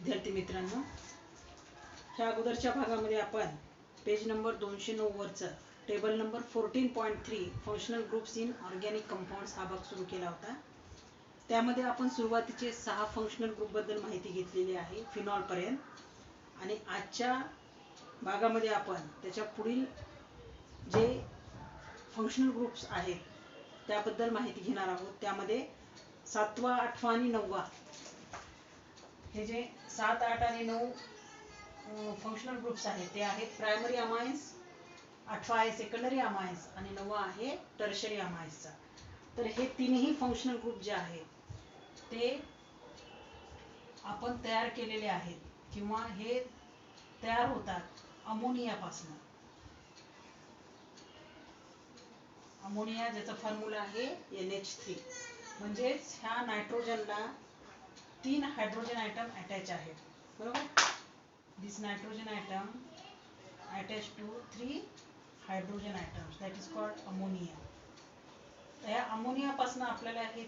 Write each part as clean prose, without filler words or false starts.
विद्यार्थी मित्रांनो, ह्या अगोदरच्या भागामध्ये आपण पेज नंबर 209 वरचं table number 14.3 functional groups in organic compounds हा भाग सुरू केला होता. त्यामध्ये आपण सुरुवातीचे 6 फंक्शनल ग्रुप बद्दल माहिती घेतलेली आहे फिनॉल पर्यंत, आणि आजच्या भागामध्ये आपण त्याच्या पुढील जे फंक्शनल ग्रुप्स आहेत त्याबद्दल माहिती घेणार आहोत. त्यामध्ये 7वा, 8वा आणि 9वा हे जे 7, 8 आणि 9 फंक्शनल ग्रुप्स आहेत ते आहेत प्रायमरी अमाइन्स, 8वा आहे सेकंडरी अमाइन्स आणि 9वा आहे टर्शरी अमाइन्सचा. तर हे तीनही फंक्शनल ग्रुप जे आहेत ते आपण तयार केलेले आहेत किंवा हे तयार होतात अमोनियापासून. अमोनिया ज्याचा फॉर्म्युला आहे NH3. म्हणजेच ह्या नायट्रोजनला 3 हायड्रोजन आयटम अटॅच आहेत, बरोबर. This nitrogen atom attach to 3 hydrogen atoms, that is called ammonia. तर या अमोनियापासून आपल्याला हे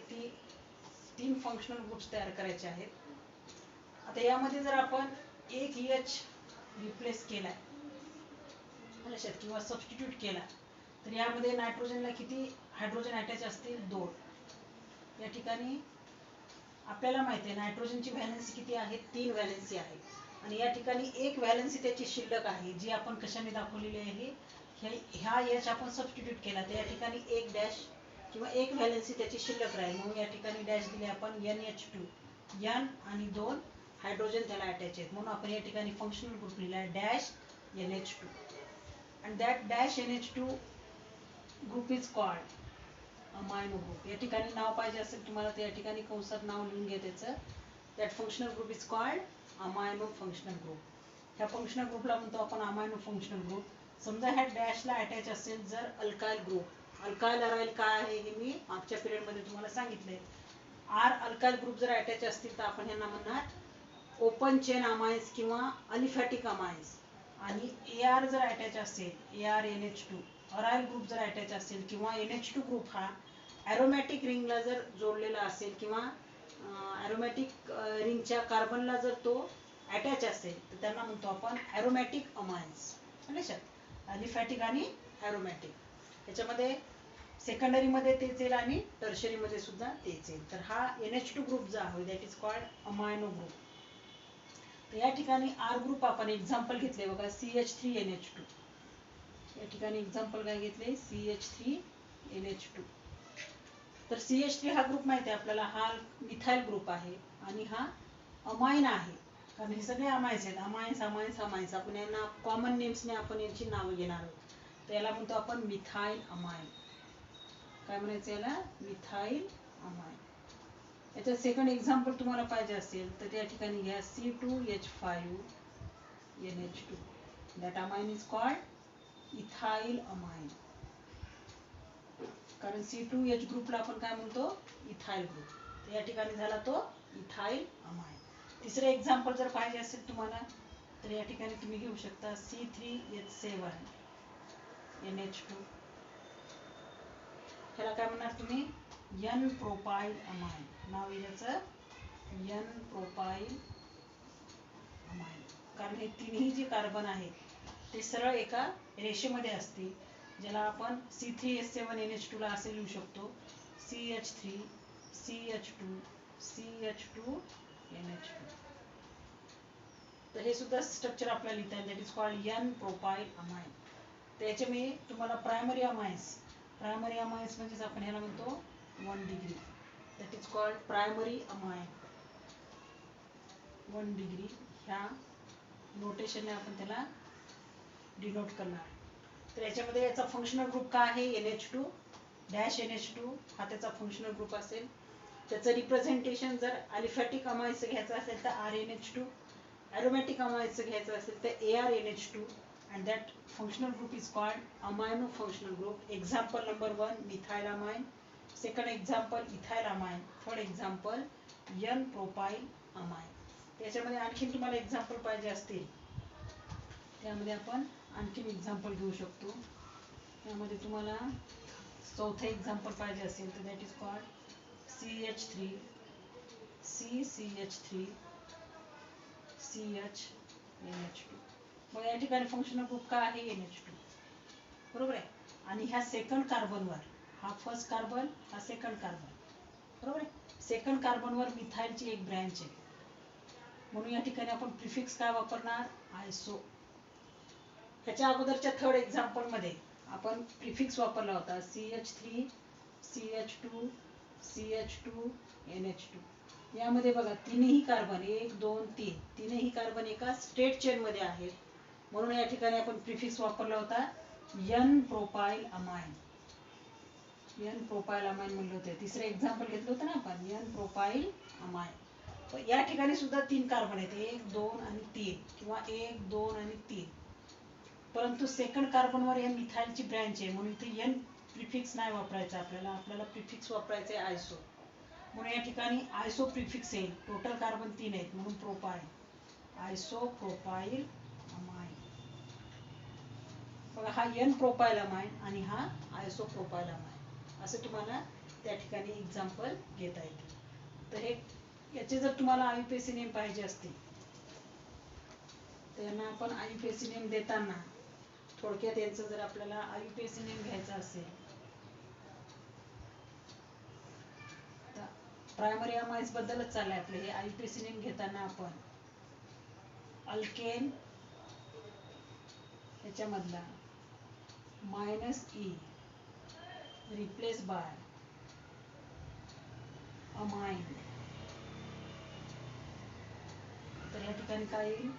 3 फंक्शनल ग्रुप्स तयार करायचे आहेत. आता यामध्ये जर आपण एक H रिप्लेस केला किंवा सबस्टिट्यूट केला तर यामध्ये नायट्रोजनला किती हायड्रोजन अटॅच असतील? 2. या ठिकाणी आपल्याला माहिती आहे नायट्रोजनची व्हॅलेन्सी किती आहे? 3 व्हॅलेन्सी आहे. आणि या ठिकाणी एक व्हॅलेन्सी त्याची शिल्लक आहे जी आपण कशाने दाखवलेली आहे? ह्या H आपण सबस्टिट्यूट केला तर या ठिकाणी एक डॅश किंवा एक व्हॅलेन्सी त्याची शिल्लक राहील, म्हणून या ठिकाणी डॅश दिले आपण NH2. N आणि 2 हायड्रोजन त्याला अटॅच आहेत, म्हणून आपण या ठिकाणी फंक्शनल ग्रुप लिहिला आहे dash NH2. and that dash NH2 group is called amino group. या ठिकाणी नाव पाहिजे असेल तुम्हाला तर या ठिकाणी कंसात नाव लिहून घ्या त्याचं. That functional group is called amino functional group. ह्या फंक्शनल ग्रुपला म्हणतो आपण अमायनो फंक्शनल ग्रुप. समजा ह्या डॅशला अटॅच असेल जर अल्काइल ग्रुप, अल्काइल अराइल काय आहे हे मी मागच्या पिरियडमध्ये तुम्हाला सांगितलंय. आर अल्काइल ग्रुप जर अटॅच असतील तर आपण ह्यांना म्हणणार ओपन चेन अमाइन्स किंवा अलिफॅटिक अमाइन्स. आणि AR जर अटॅच असेल, AR NH2 अराइल ग्रुप जर अटॅच असेल किंवा NH2 ग्रुप हा ॲरोमॅटिक रिंगला जर जोडलेला असेल किंवा ॲरोमॅटिक रिंगच्या कार्बनला जर तो अटॅच असेल तर त्यांना म्हणतो आपण ॲरोमॅटिक अमाइन्स. लक्षात, अलिफॅटिक आणि ॲरोमॅटिक. याच्यामध्ये सेकंडरीमध्ये तेच येईल आणि टर्शरीमध्ये सुद्धा तेच येईल. तर हा NH2 ग्रुप जो आहे that is called amino group. तर या ठिकाणी आर ग्रुप आपण एक्झाम्पल घेतले बघा, CH3NH2. या ठिकाणी एक्झाम्पल काय घेतले? CH3NH2. तर CH3 हा ग्रुप माहिती आहे आपल्याला, हा मिथाइल ग्रुप आहे आणि हा अमाइन आहे, कारण हे सगळे अमाइन्स आहेत. अमाइन्स अमाइन्स अमाइन्स, आपण यांना कॉमन नेम्सने आपण यांची नावं घेणार आहोत. तर याला म्हणतो आपण मिथाइल अमाइन. काय म्हणायचं याला? Methyl amine. याचं सेकंड एक्झाम्पल तुम्हाला पाहिजे असेल तर त्या ठिकाणी घ्या C2H5NH2. That amine is called ethyl amine. कारण C2H ग्रुपला आपण काय म्हणतो? Ethyl group. तर या ठिकाणी झाला तो इथाइल अमाइन. तिसरे एक्झाम्पल जर पाहिजे असेल तुम्हाला तर या ठिकाणी तुम्ही घेऊ शकता C3H7NH2. ह्याला काय म्हणणार तुम्ही? N propyl amine. नाव याचं N प्रोपाइल अमाइन. कारण हे तिन्ही जे कार्बन आहेत ते सरळ एका रेषेमध्ये असतील, ज्याला आपण C3H7NH2 ला असे लिहू शकतो CH3 CH2 CH2NH2. तर हे सुद्धा स्ट्रक्चर आपल्याला लिहिता येईल, that is called N propyl amine. त्याचे मी तुम्हाला प्रायमरी अमाइन्स म्हणजेच आपण ह्याला म्हणतो 1 degree. That is called primary amine 1 degree. ह्या नोटेशनने आपण त्याला डिनोट करणार. तर याच्यामध्ये याचा फंक्शनल ग्रुप काय आहे? NH2 डॅश NH2 हा त्याचा फंक्शनल ग्रुप असेल. त्याचं रिप्रेझेंटेशन जर अलिफॅटिक अमाइन्स घ्यायचं असेल तर RNH2, ॲरोमॅटिक अमाइन्स घ्यायचं असेल तर ARNH2. and that functional group is called amino functional group. Example number 1 methylamine, second example ethylamine, third example N propyl amine. त्याच्यामध्ये आणखी तुम्हाला एक्झाम्पल पाहिजे असतील त्यामध्ये आपण आणखी एक्झाम्पल घेऊ शकतो. त्यामध्ये तुम्हाला चौथे एक्झाम्पल पाहिजे असेल तर that is called CH3 CCH3 CH NH2. मग या ठिकाणी फंक्शनल ग्रुप काय आहे NH2, बरोबर आहे. आणि ह्या सेकंड कार्बनवर, हा फर्स्ट कार्बन, हा सेकंड कार्बन, बरोबर आहे. सेकंड कार्बनवर मिथाइलची एक ब्रँच आहे, म्हणून या ठिकाणी आपण प्रिफिक्स काय वापरणार, आयसो. ह्याच्या अगोदरच्या थर्ड एक्झाम्पल मध्ये आपण प्रिफिक्स वापरला होता CH3 CH2 CH2 NH2. यामध्ये बघा तीनही कार्बन 1 2 3 तीनही कार्बन एका स्ट्रेट चेन मध्ये आहेत, म्हणून या ठिकाणी आपण प्रिफिक्स वापरला होता N propyl amine. N propyl amine म्हणलं होते. तिसरे एक्झाम्पल घेतलं होतं ना आपण, N प्रोपाइल अमाइन. या ठिकाणी सुद्धा 3 कार्बन आहेत, 1 2 आणि 3 किंवा 1 2 आणि 3, परंतु सेकंड कार्बनवर या मिथाइलची ब्रँच आहे, म्हणून इथे N प्रिफिक्स नाही वापरायचा आपल्याला प्रिफिक्स वापरायचे आहे आयसो. म्हणून या ठिकाणी आयसो प्रिफिक्स येईल. टोटल कार्बन 3 आहेत, म्हणून प्रोपाइल, आयसो प्रोपाइल अमाइन. बघा हा N प्रोपाइल अमाइन आणि हा आयसो प्रोपाइल अमाइन, असं तुम्हाला त्या ठिकाणी एक्झाम्पल घेता येते. तर हे याचे जर तुम्हाला आयुपीएसी नेम पाहिजे असतील तर यांना आपण आयुपीएसी नेम देताना थोडक्यात यांचं जर आपल्याला आयुपीएसी नेम घ्यायचा असेल तर प्रायमरी अमाइन्स बद्दलच चाललंय आपले हे. आयुपीएसी नेम घेताना आपण अल्केन ह्याच्यामधला -E रिप्लेस बाय अमाइन, तर या ठिकाणी काय येईल,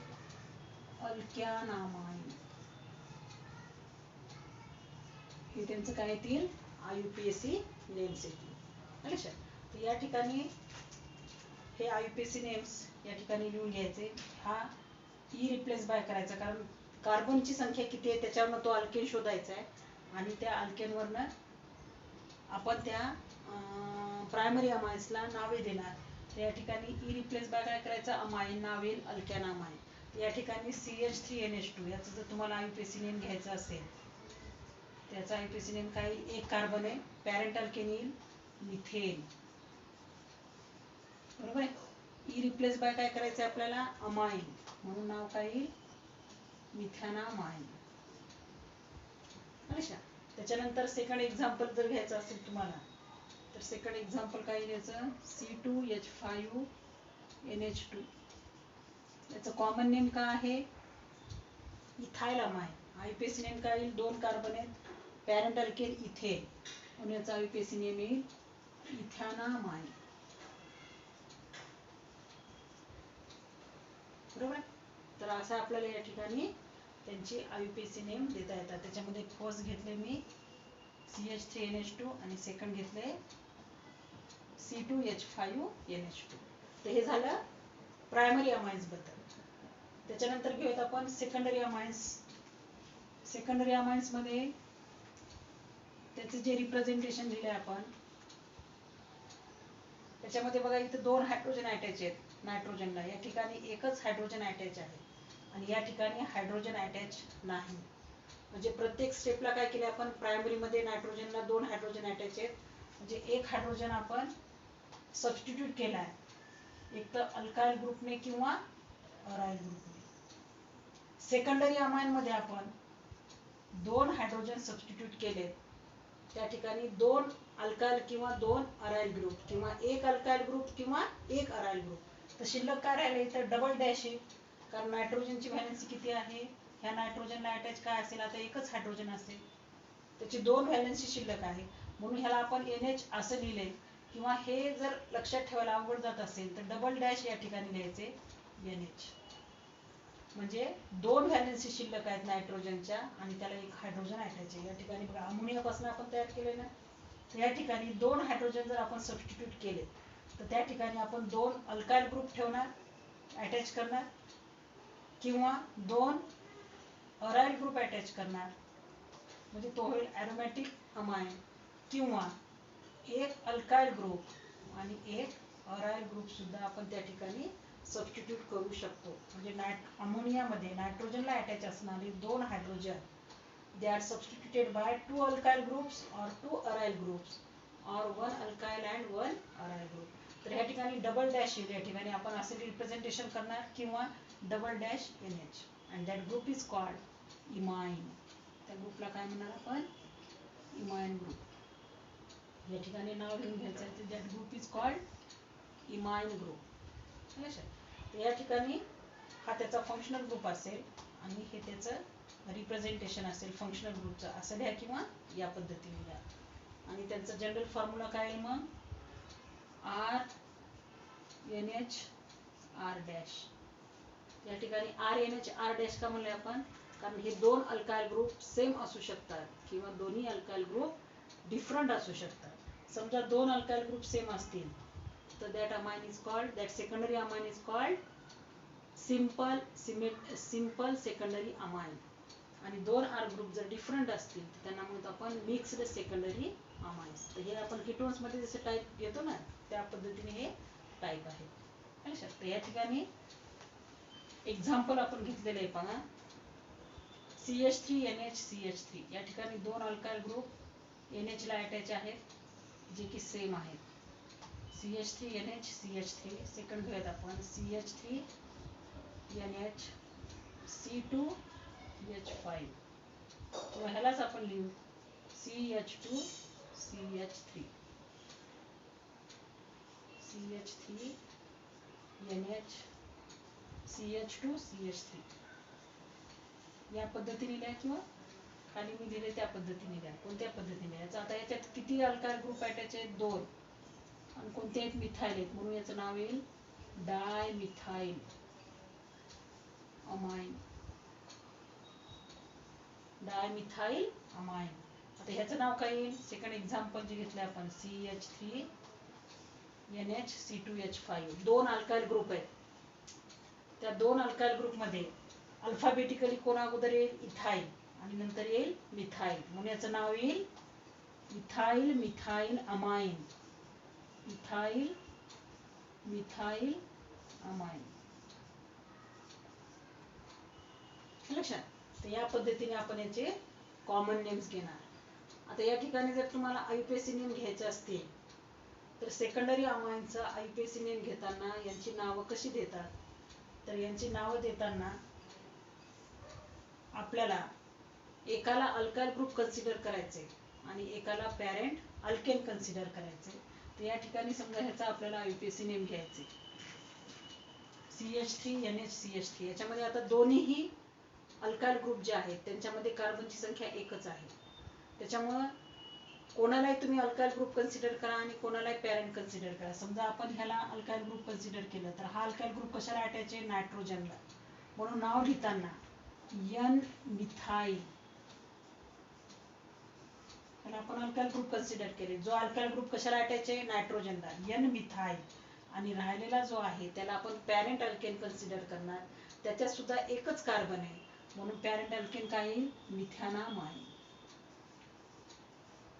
अल्कॅनामाइन. हे त्यांचं काय येतील, आयुपीएसी नेम्स येतील. लक्षात. तर या ठिकाणी हे आयुपीएसी नेम्स या ठिकाणी लिहून घ्यायचे. हा ई रिप्लेस बाय करायचा, कारण कार्बनची संख्या किती आहे त्याच्यावरनं तो अल्केन शोधायचा आहे, आणि त्या अल्केनवरनं आपण त्या प्रायमरी अमाइन्सला नावे देणार. तर या ठिकाणी ई रिप्लेस बाय काय करायचं, अमाइन नाव येईल अल्कॅनामाइन. या ठिकाणी CH3NH2 याचं जर तुम्हाला आयुपीएसी नेम घ्यायचं असेल त्याचा आयुपीएसी नेम काय, एक कार्बन आहे, पॅरेंट अल्केन येईल मिथेन, बरोबर आहे. ई रिप्लेस बाय काय करायचं आपल्याला, अमाइन, म्हणून नाव काय येईल, मिथॅनामाइन. अच्छा. त्याच्यानंतर सेकंड एक्झाम्पल जर घ्यायचं असेल तुम्हाला तर सेकंड एक्झाम्पल काय घ्यायचं, C2H5NH2. याचं कॉमन नेम काय आहे, इथाइलामाइन. आयुपीएसी नेम काय येईल, 2 कार्बन आहेत, पॅरेंट अल्केन इथेन, म्हणून याचा आयुपीएसी नेम येईल इथॅनामाइन, बरोबर. तर असं आपल्याला या ठिकाणी त्यांची आयुपीएसी नेम देता येतात. त्याच्यामध्ये फर्स्ट घेतले मी CH3NH2 आणि सेकंड घेतले C2H5NH2. तर हे झालं प्रायमरी अमाइन्स बद्दल. त्याच्यानंतर घेऊयात आपण सेकंडरी अमाइन्स. सेकंडरी अमाइन्स मध्ये त्याचे जे रिप्रेझेंटेशन दिले आपण त्याच्यामध्ये बघा, इथे 2 हायड्रोजन अटॅच आहेत नायट्रोजनला, या ठिकाणी एकच हायड्रोजन अटॅच आहे आणि या ठिकाणी हायड्रोजन अटॅच नाही. म्हणजे प्रत्येक स्टेपला काय केले आपण, प्रायमरी मध्ये नायट्रोजनला 2 हायड्रोजन अटॅच आहेत, म्हणजे एक हायड्रोजन आपण सबस्टिट्यूट केला आहे, एक तर अल्काइल ग्रुपने किंवा अराइल ग्रुपने. सेकंडरी अमाइन मध्ये आपण 2 हायड्रोजन सबस्टिट्यूट केले, त्या ठिकाणी 2 अल्काइल किंवा 2 अराइल ग्रुप किंवा एक अल्काइल ग्रुप किंवा एक अराइल ग्रुप. तर शिल्लक काय राहिले, इथं डबल डॅश आहे, कारण नायट्रोजनची व्हॅलेन्सी किती आहे, ह्या नायट्रोजनला अटॅच काय असेल, आता एकच हायड्रोजन असेल, त्याची 2 व्हॅलेन्सी शिल्लक आहे, म्हणून ह्याला आपण NH असं लिहिले. किंवा हे जर लक्षात ठेवायला अवघड जात असेल तर डबल डॅश या ठिकाणी लिहायचे NH, म्हणजे 2 व्हॅलेन्सी शिल्लक आहेत नायट्रोजनच्या आणि त्याला एक हायड्रोजन अटॅच आहे. या ठिकाणी बघा अमोनियापासून आपण तयार केले ना, तर या ठिकाणी 2 हायड्रोजन जर आपण सबस्टिट्यूट केले तर त्या ठिकाणी आपण 2 अल्काइल ग्रुप ठेवणार, अटॅच करणार, किंवा 2 अराइल ग्रुप अटॅच करणार, म्हणजे तो होईल ॲरोमॅटिक अमाइन, किंवा एक अल्काइल ग्रुप आणि एक अराइल ग्रुप सुद्धा आपण त्या ठिकाणी सबस्टिट्यूट करू शकतो. म्हणजे अमोनियामध्ये नायट्रोजनला अटॅच असणारे 2 hydrogen they are substituted by 2 alkyl groups or 2 aryl groups or 1 alkyl and 1 aryl group. तर ह्या ठिकाणी डबल डॅश येईल, या ठिकाणी आपण असे रिप्रेझेंटेशन करणार किंवा double dash NH and that group is called imine. त्या ग्रुपला काय म्हणणार आपण? Imine group. या ठिकाणी नाव लिहून घ्यायचं आहे, that group is called imine group. तर या ठिकाणी हा त्याचा फंक्शनल ग्रुप असेल आणि हे त्याचं रिप्रेझेंटेशन असेल फंक्शनल ग्रुपचं. असं लिहा किंवा या पद्धतीने लिहा. आणि त्यांचा जनरल फॉर्म्युला काय आहे मग? RNH R dash. या ठिकाणी RNH R डॅश का म्हणले आपण? कारण हे दोन अल्काइल ग्रुप सेम असू शकतात किंवा दोन्ही अल्काइल ग्रुप डिफरंट असू शकतात. समजा दोन अल्काइल ग्रुप सेम असतील तर that amine is called, that secondary amine is called simple secondary amine. आणि दोन R ग्रुप जर डिफरंट असतील तर त्यांना म्हणतो आपण मिक्स्ड सेकंडरी अमाइन्स. तर हे आपण कीटोन्स मध्ये जसे टाइप घेतो ना त्या पद्धतीने हे टाइप आहे. तर या ठिकाणी एक्झाम्पल आपण घेतलेले आहे पहा. CH3NH CH3. या ठिकाणी दोन अल्काइल ग्रुप NH ला अटॅच आहेत जे की सेम आहेत. CH3NH CH3. सेकंड घेऊयात आपण CH3NH C2H5 किंवा ह्यालाच आपण लिहू CH2CH3 CH3NH CH2CH3. या पद्धतीने लिहा किंवा खाली मी दिले त्या पद्धतीने लिहा. कोणत्या पद्धतीने लिहायचं? आता याच्यात किती अल्काइल ग्रुप अटॅच आहेत? दोन. आणि कोणते आहेत? मिथाइल आहेत, म्हणून याचं नाव येईल डायमिथाइल अमाइन. Dimethyl amine. आता ह्याचं नाव काय येईल? सेकंड एक्झाम्पल जे घेतले आपण CH3NH C2H5. दोन अल्काइल ग्रुप आहेत. त्या दोन अल्काइल ग्रुप मध्ये अल्फाबेटिकली कोण अगोदर येईल? इथाइल आणि नंतर येईल मिथाइल, म्हणून याचं नाव येईल ethyl methyl amine. Ethyl methyl amine. लक्षात. तर या पद्धतीने आपण याचे कॉमन नेम्स घेणार. आता या ठिकाणी जर तुम्हाला IUPAC नेम घ्यायचे असतील तर सेकंडरी अमाइनचं IUPAC नेम घेताना यांची नावं कशी देतात? तर यांची नावं देताना आपल्याला एकाला अल्काइल ग्रुप कन्सिडर करायचे आणि एकाला पॅरेंट अल्केन कन्सिडर करायचे. तर या ठिकाणी समजा ह्याचा आपल्याला IUPAC नेम घ्यायचे CH3NH CH3. याच्यामध्ये आता दोन्हीही अल्काइल ग्रुप जे आहेत त्यांच्यामध्ये कार्बनची संख्या एकच आहे. त्याच्यामुळं कोणालाही तुम्ही अल्काइल ग्रुप कन्सिडर करा आणि कोणालाही पॅरेंट कन्सिडर करा. समजा आपण ह्याला अल्काइल ग्रुप कन्सिडर केलं तर हा अल्काइल ग्रुप कशाला अटॅच आहे? नायट्रोजनला. म्हणून नाव लिहिताना N मिथाइल, त्याला आपण अल्काइल ग्रुप कन्सिडर केले. जो अल्काइल ग्रुप कशाला अटॅच आहे? नायट्रोजनला. N methyl. आणि राहिलेला जो आहे त्याला आपण पॅरेंट अल्केन कन्सिडर करणार. त्याच्यात सुद्धा एकच कार्बन आहे म्हणून पॅरेंट अल्केन काय येईल? मिथॅनामाइन.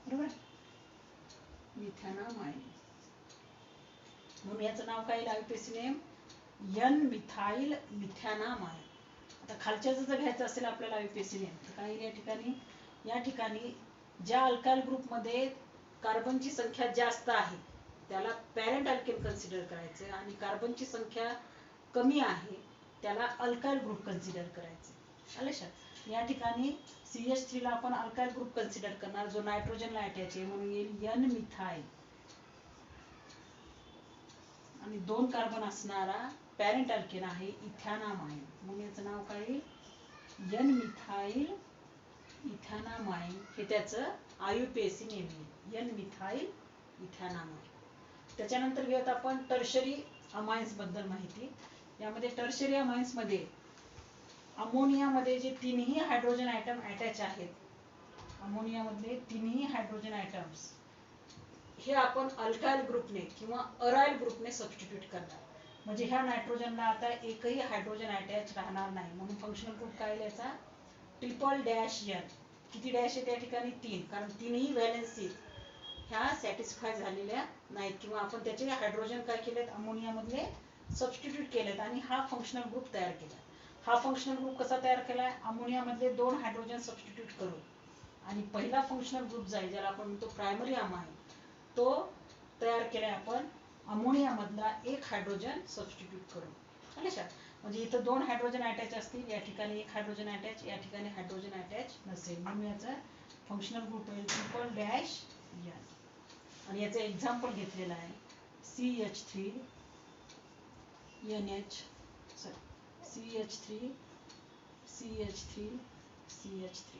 बरोबर? मिथॅनामाइन. म्हणून याचं नाव काय येईल IUPAC name? N methyl methanamine. आता खालच्याचं जर घ्यायचं असेल आपल्याला IUPAC नेम तर काय येईल या ठिकाणी? या ठिकाणी ज्या अल्काइल ग्रुप मध्ये कार्बनची संख्या जास्त आहे त्याला पॅरेंट अल्केन कन्सिडर करायचं आणि कार्बनची संख्या कमी आहे त्याला अल्काइल ग्रुप कन्सिडर करायचं. आलं लक्षात? या ठिकाणी CH3 ला आपण अल्काइल ग्रुप कन्सिडर करणार जो नायट्रोजनला अटॅच आहे म्हणून येईल N मिथाइल. आणि दोन कार्बन असणारा पॅरेंट अल्केन आहे इथॅनामाइन म्हणून याचं नाव काय येईल? N methyl ethanamine. हे त्याचं IUPAC नेम येईल N मिथाइल इथॅनामाइन. त्याच्यानंतर घेऊयात आपण टर्शरी अमाइन्स बद्दल माहिती. यामध्ये टर्शरी अमाइन्स मध्ये अमोनिया मध्ये जे तीनही हायड्रोजन आयटम अटॅच आहेत, अमोनिया मधले तीनही हायड्रोजन आयटम्स हे आपण अल्काइल ग्रुपने किंवा अराइल ग्रुपने सबस्टिट्यूट करणार. म्हणजे ह्या नायट्रोजनला आता एकही हायड्रोजन अटॅच राहणार नाही म्हणून फंक्शनल ग्रुप काय लिहायचा? Triple dash N. किती डॅश आहे त्या ठिकाणी? 3. कारण तीनही व्हॅलेन्सी ह्या सॅटिस्फाय झालेल्या नाहीत किंवा आपण त्याचे हायड्रोजन काय केलेत? अमोनिया मधले सबस्टिट्यूट केलेत आणि हा फंक्शनल ग्रुप तयार केला. हा फंक्शनल ग्रुप कसा तयार केलाय? अमोनिया मधले 2 हायड्रोजन सबस्टिट्यूट करून. आणि पहिला फंक्शनल ग्रुप जाईल ज्याला आपण म्हणतो प्रायमरी अमाइन तो तयार केलाय आपण अमोनिया मधला एक हायड्रोजन सबस्टिट्यूट करू. लक्षात. म्हणजे इथं 2 हायड्रोजन अटॅच असतील, या ठिकाणी एक हायड्रोजन अटॅच, या ठिकाणी हायड्रोजन अटॅच नसेल, म्हणून याचा फंक्शनल ग्रुप आहे ट्रिपल डॅश एन. आणि याचं एक्झाम्पल घेतलेलं आहे CH3 NH CH3 CH3 CH3.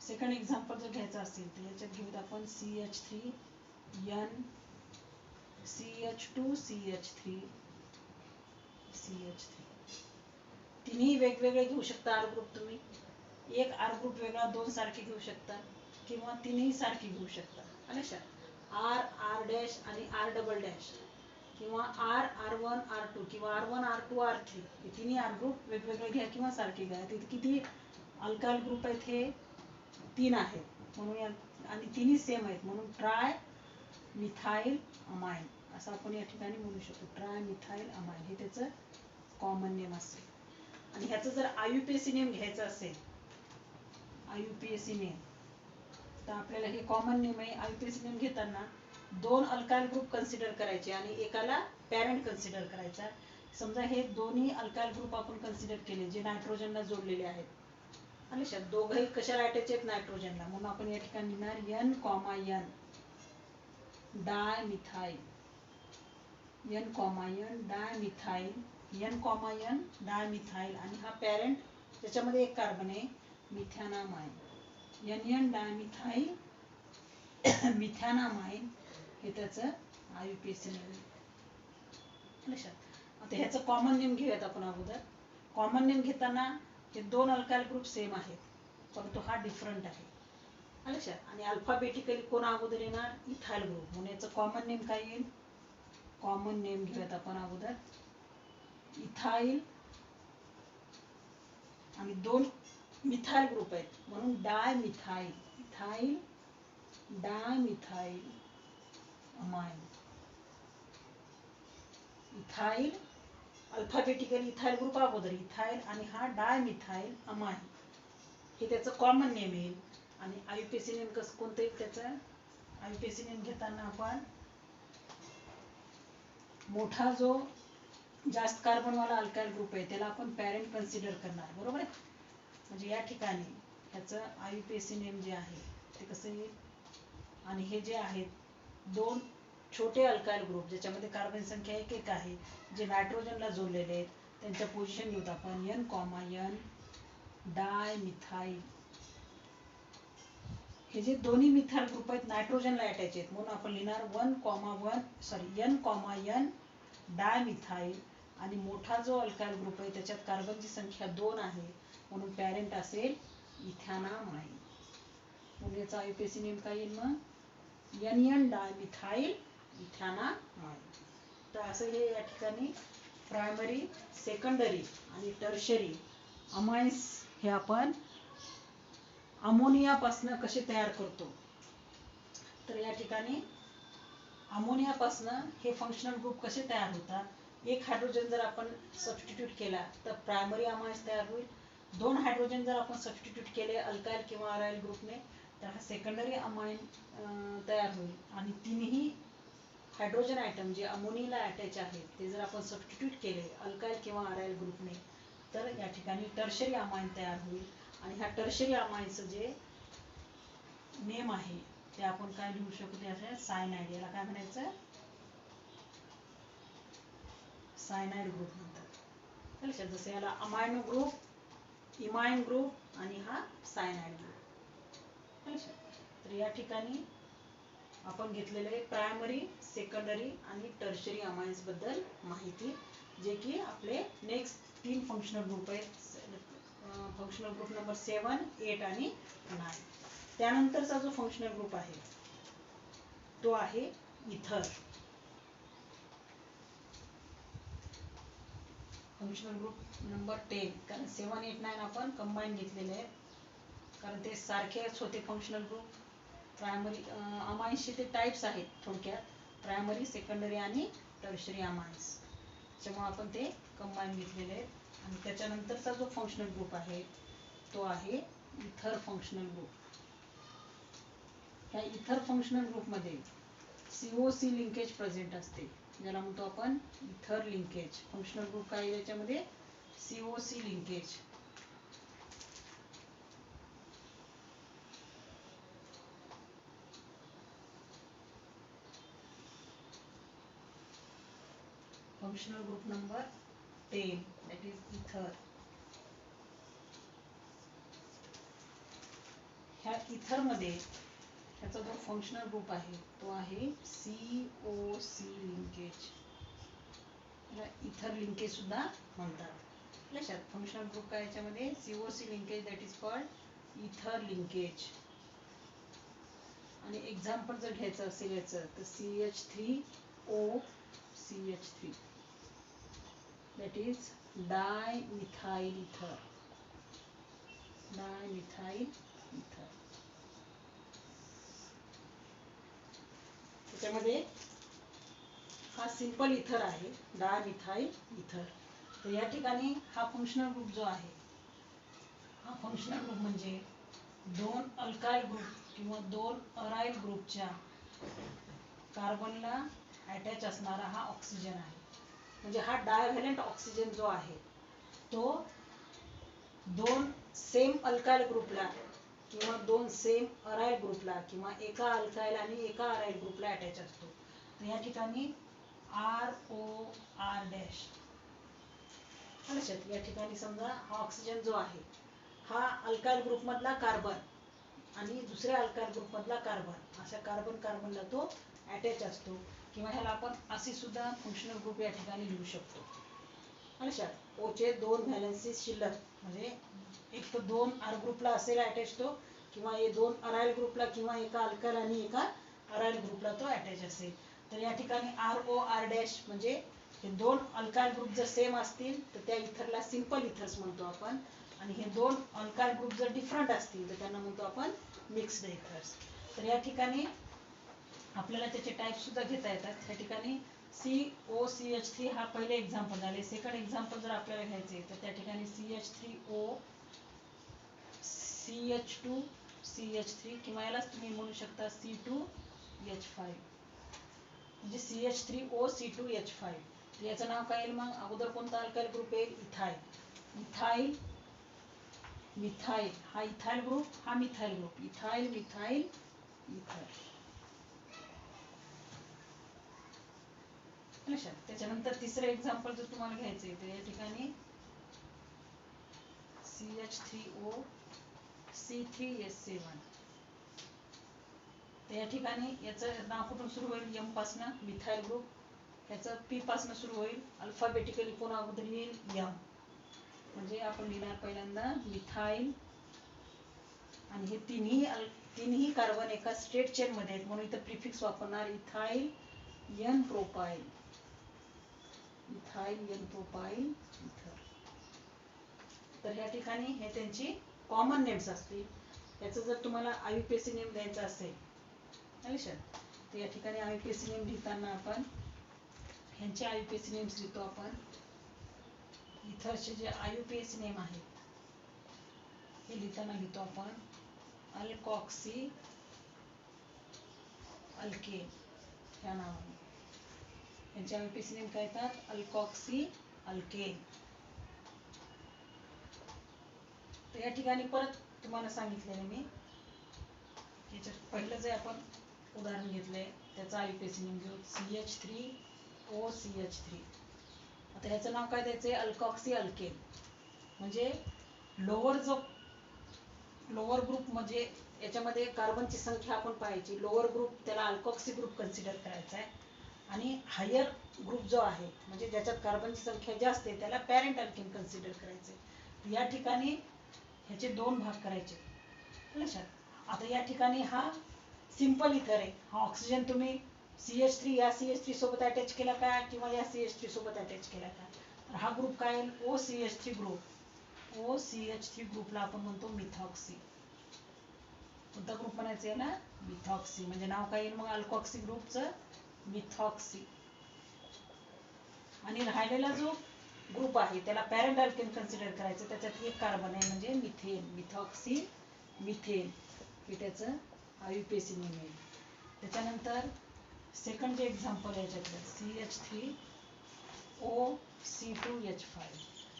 Second example जर घ्यायचं असेल तर याच्यात घेऊत आपण CH3 N CH2 CH3 CH3. तिन्ही वेगवेगळे घेऊ शकता आर ग्रुप तुम्ही. एक आर ग्रुप वेगळा 2 सारखे घेऊ शकता किंवा तिन्ही सारखे घेऊ शकता. लक्षात. आर आर डॅश आणि आर डबल डॅश किंवा आर R1 R2 किंवा R1 R2 R3 हे तिन्ही आर ग्रुप वेगवेगळे घ्या किंवा सारखे घ्या. तिथे किती अल्काइल ग्रुप आहेत? हे 3 आहेत म्हणून, आणि तिन्ही सेम आहेत म्हणून ट्राय मिथाइल अमाइन असं आपण या ठिकाणी म्हणू शकतो. ट्राय मिथाइल अमाइन हे त्याचं कॉमन नेम असेल. आणि ह्याचं जर IUPAC नेम घ्यायचं असेल, IUPAC नेम, तर आपल्याला हे कॉमन नेम आहे. IUPAC नेम घेताना 2 अल्काइल ग्रुप कन्सिडर करायचे आणि एकाला पॅरेंट कन्सिडर करायचा. समजा हे दोन्ही अल्काइल ग्रुप आपण कन्सिडर केले जे नायट्रोजनला जोडलेले आहेत. लक्षात. दोघंही कशाला अटॅच आहेत? नायट्रोजनला. म्हणून आपण या ठिकाणी लिहिणार N, dimethyl, N, dimethyl, N, dimethyl. आणि हा पॅरेंट त्याच्यामध्ये एक कार्बन आहे मिथॅनामाइन, NN डायमिथाइल मिथॅनामाइन हे त्याचं IUPAC नेम आहे. लक्षात. आता ह्याचं कॉमन नेम घेऊयात आपण अगोदर. कॉमन नेम घेताना हे 2 अल्काइल ग्रुप सेम आहेत परंतु हा डिफरंट आहे. लक्षात. आणि अल्फाबेटिकली कोण अगोदर येणार? Ethyl group. म्हणून याचं कॉमन नेम काय येईल? कॉमन नेम घेऊयात आपण अगोदर. इथाइल आणि 2 मिथाइल ग्रुप आहेत म्हणून dimethyl, ethyl dimethyl amine. Ethyl alphabetically ethyl group अगोदर, इथाइल आणि हा डायमिथाइल अमाइन हे त्याचं कॉमन नेम येईल. आणि IUPAC नेम कसं कोणतं येईल त्याचं? IUPAC नेम घेताना आपण मोठा जो जास्त कार्बनवाला अल्काइल ग्रुप आहे त्याला आपण पॅरेंट कन्सिडर करणार. बरोबर आहे. म्हणजे या ठिकाणी ह्याचं IUPAC नेम जे आहे ते कसं येईल? आणि हे जे आहेत 2 छोटे अल्काइल ग्रुप ज्याच्यामध्ये कार्बन संख्या 1 आहे जे नायट्रोजनला जोडलेले आहेत त्यांच्या पोझिशन घेऊत आपण N, डायमिथाइल. हे जे दोन्ही मिथाइल ग्रुप आहेत नायट्रोजनला अटॅच आहेत म्हणून आपण लिहिणार N, डायमिथाइल. आणि मोठा जो अल्काइल ग्रुप आहे त्याच्यात कार्बनची संख्या 2 आहे म्हणून पॅरेंट असेल इथॅनामाइन. म्हणून याचा IUPAC नेम काय येईल मग? NN dimethyl ethanamine. तर असं हे या ठिकाणी प्रायमरी, सेकंडरी आणि टर्शरी अमाइन्स हे आपण अमोनियापासून कसे तयार करतो. तर या ठिकाणी अमोनियापासून हे फंक्शनल ग्रुप कसे तयार होतात. एक हायड्रोजन जर आपण सबस्टिट्यूट केला तर प्रायमरी अमाइन्स तयार होईल. 2 हायड्रोजन जर आपण सबस्टिट्यूट केले अल्काइल किंवा अराइल ग्रुपने तर हा सेकंडरी अमाइन तयार होईल. आणि तिन्ही हायड्रोजन आयटम जे अमोनियाला अटॅच आहेत ते जर आपण सबस्टिट्यूट केले अल्काइल किंवा अराइल ग्रुपने तर या ठिकाणी टर्शरी अमाइन तयार होईल. आणि ह्या टर्शरी अमाइनचं जे नेम आहे ते आपण काय लिहू शकतो? याला सायनाइड. याला काय म्हणायचं? सायनाइड ग्रुप म्हणतात. लक्षात. जसं याला अमायनो ग्रुप, इमाइन ग्रुप आणि हा सायनाइड ग्रुप. लक्षात. तर या ठिकाणी आपण घेतलेले प्रायमरी, सेकंडरी आणि टर्शरी अमाइन्स बद्दल माहिती, जे की आपले नेक्स्ट 3 फंक्शनल ग्रुप आहेत. फंक्शनल ग्रुप नंबर 7, 8 आणि 9. त्यानंतरचा जो फंक्शनल ग्रुप आहे तो आहे इथर. Functional group number 10. कारण 7, 8, 9 आपण कंबाईन घेतलेले आहेत कारण ते सारखेच होते फंक्शनल ग्रुप. प्रायमरी अमाइन्सचे ते टाइप्स आहेत थोडक्यात, प्रायमरी, सेकंडरी आणि टर्शरी अमाइन्स. त्यामुळे आपण ते कंबाईन घेतलेले आहेत. आणि त्याच्यानंतरचा जो फंक्शनल ग्रुप आहे तो आहे इथर फंक्शनल ग्रुप. ह्या इथर फंक्शनल ग्रुपमध्ये COC लिंकेज प्रेझेंट असते, ज्याला म्हणतो आपण इथर लिंकेज. फंक्शनल ग्रुप काय आहे याच्यामध्ये? COC linkage. Functional group number 10 that is ether. ह्या इथर मध्ये ह्याचा जो फंक्शनल ग्रुप आहे तो आहे COC लिंकेज. इथर लिंकेज सुद्धा म्हणतात. लक्षात, फंक्शनल ग्रुप काय याच्यामध्ये? COC linkage, that is called इथर लिंकेज. आणि एक्झाम्पल जर घ्यायचं असेल याचं तर CH3O CH3 that is dimethyl ether. dimethyl ether. त्याच्यामध्ये हा सिंपल इथर आहे, डायमिथाइल इथर. तर या ठिकाणी हा फंक्शनल ग्रुप जो आहे, हा फंक्शनल ग्रुप म्हणजे दोन अल्काइल ग्रुप किंवा दोन अराइल ग्रुपच्या कार्बनला अटॅच असणारा हा ऑक्सिजन आहे. म्हणजे हा डायव्हॅलेंट ऑक्सिजन जो आहे तो दोन सेम अल्काइल ग्रुपला किंवा दोन सेम अराइल ग्रुपला किंवा एका अल्काइल आणि एका अराइल ग्रुपला अटॅच असतो. तर या ठिकाणी ROR डॅश. लक्षात, या ठिकाणी समजा हा ऑक्सिजन जो आहे हा अल्काइल ग्रुप मधला कार्बन आणि दुसऱ्या अल्काइल ग्रुप मधला कार्बन, अशा कार्बन कार्बनला तो अटॅच असतो. किंवा ह्याला आपण असे सुद्धा फंक्शनल ग्रुप या ठिकाणी लिहू शकतो. लक्षात, O चे दोन व्हॅलेन्सी शिल्लक, म्हणजे एक तर दोन R ग्रुपला असेल अटॅच तो, किंवा हे दोन अराइल ग्रुपला किंवा एका अल्काइल आणि एका अराइल ग्रुपला तो अटॅच असेल. तर या ठिकाणी ROR डॅश म्हणजे हे दोन अल्काइल ग्रुप जर सेम असतील तर त्या इथरला सिंपल इथर्स म्हणतो आपण. आणि हे दोन अल्काइल ग्रुप जर डिफरंट असतील तर त्यांना म्हणतो आपण मिक्स्ड इथर्स. तर या ठिकाणी आपल्याला त्याचे टाइप सुद्धा घेता येतात. त्या ठिकाणी COCH3 हा पहिले एक्झाम्पल झाले. सेकंड एक्झाम्पल जर आपल्याला घ्यायचे तर त्या ठिकाणी CH3O CH2 CH3 किंवा यालाच तुम्ही म्हणू शकता C2H5, म्हणजे CH3O C2H5. तर याचं नाव काय येईल मग? अगोदर कोणता अल्काइल ग्रुप येईल? इथाइल. इथाइल मिथाइल, हा इथाइल ग्रुप, हा मिथाइल ग्रुप, इथाइल मिथाइल इथर. लक्षात. त्याच्यानंतर तिसरं एक्झाम्पल जर तुम्हाला घ्यायचंय तर या ठिकाणी CH3O C3H7. तर या ठिकाणी याचं नाव कुठून सुरू होईल? M पासनं, मिथाइल ग्रुप. याचं P पासनं सुरू होईल, अल्फाबेटिकली कोण अगोदर येईल? M. म्हणजे आपण लिहिणार पहिल्यांदा मिथाइल, आणि हे तिन्ही कार्बन एका स्ट्रेट चेन मध्ये आहेत म्हणून इथं प्रिफिक्स वापरणार ethyl N propyl. Ethyl N propyl इथर. तर या ठिकाणी हे त्यांची कॉमन नेम्स असतील. याचं जर तुम्हाला IUPAC नेम द्यायचा असेल लक्षात, तर या ठिकाणी IUPAC नेम लिहिताना आपण ह्यांचे IUPAC नेम्स लिहितो आपण. इथरचे जे IUPAC नेम आहेत हे लिहिताना लिहितो आपण अल्कॉक्सी अल्केन ह्या नावाने. यांचे IUPAC नेम काय येतात? अल्कॉक्सी अल्केन. तर या ठिकाणी परत तुम्हाला सांगितलेलं मी, याच्यात पहिलं जे आपण उदाहरण घेतलंय त्याचा IUPAC नेम घेऊ, CH3O CH3. आता ह्याचं नाव काय द्यायचंय? अल्कॉक्सी अल्केन. म्हणजे लोअर ग्रुप म्हणजे याच्यामध्ये कार्बनची संख्या आपण पाहायची. लोअर ग्रुप त्याला अल्कॉक्सी ग्रुप कन्सिडर करायचा आहे, आणि हायर ग्रुप जो आहे म्हणजे ज्याच्यात कार्बनची संख्या जास्त आहे त्याला पॅरेंट अल्केन कन्सिडर करायचे. या ठिकाणी ह्याचे दोन भाग करायचे लक्षात. आता या ठिकाणी हा सिंपल इथर आहे. हा ऑक्सिजन तुम्ही CH3 या CH3 सोबत अटॅच केला का किंवा या CH3 सोबत अटॅच केला का, तर हा ग्रुप काय आहे? OCH3 group. OCH3 ग्रुपला आपण म्हणतो मिथॉक्सी. कोणता ग्रुप म्हणायचा याला? मिथॉक्सी. म्हणजे नाव काय येईल मग अल्कॉक्सी ग्रुपचं? मिथॉक्सी. आणि राहिलेला जो ग्रुप आहे त्याला पॅरेंट अल्केन कन्सिडर करायचं. त्याच्यात एक कार्बन आहे म्हणजे मिथेन, मिथॉक्सी मिथेन. हे त्याचं IUPAC नेम आहे. त्याच्यानंतर सेकंड जे एक्झाम्पल आहे याच्यातलं CH3OC2H5.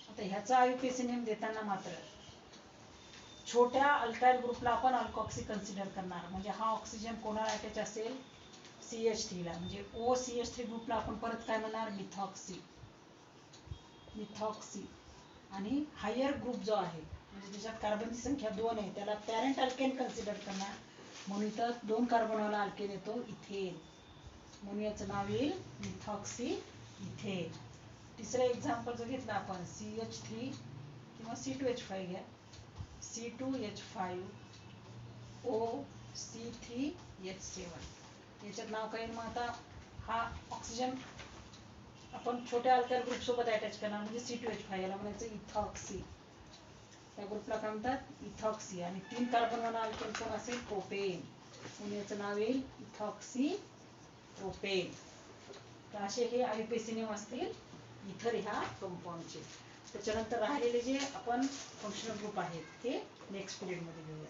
आता ह्याचा आयुपीएसी नेम देताना मात्र छोट्या अल्काइल ग्रुपला आपण अल्कॉक्सी कन्सिडर करणार. म्हणजे हा ऑक्सिजन कोणाला अटॅच असेल, CH3 ला. म्हणजे OCH3 ग्रुपला आपण परत काय म्हणणार, मिथॉक्सी. आणि हायर ग्रुप जो आहे म्हणजे ज्याच्यात कार्बनची संख्या 2 आहे त्याला पॅरेंट अल्केन कन्सिडर करणार. म्हणून इथं 2 कार्बनवाला अल्केन येतो, इथेन. म्हणून याचं नाव येईल मिथॉक्सी इथेन. तिसरं एक्झाम्पल जर घेतलं आपण CH3 किंवा C2H5 घ्या. C2H5OC3H7. याच्यात नाव काय मग आता हा ऑक्सिजन आपण छोट्या अल्काइल ग्रुप सोबत अटॅच करणार म्हणजे C2H5. याला म्हणायचं इथॉक्सी. त्या ग्रुपला काय म्हणतात, इथॉक्सी. आणि 3 कार्बनवाला अल्केन कोण असेल, प्रोपेन. म्हणून याचं नाव येईल इथॉक्सी प्रोपेन. तर असे हे आयुपीएसी नेम असतील इथर ह्या कंपाऊंडचे. त्याच्यानंतर राहिलेले जे आपण फंक्शनल ग्रुप आहेत ते नेक्स्ट पिरियड मध्ये घेऊया.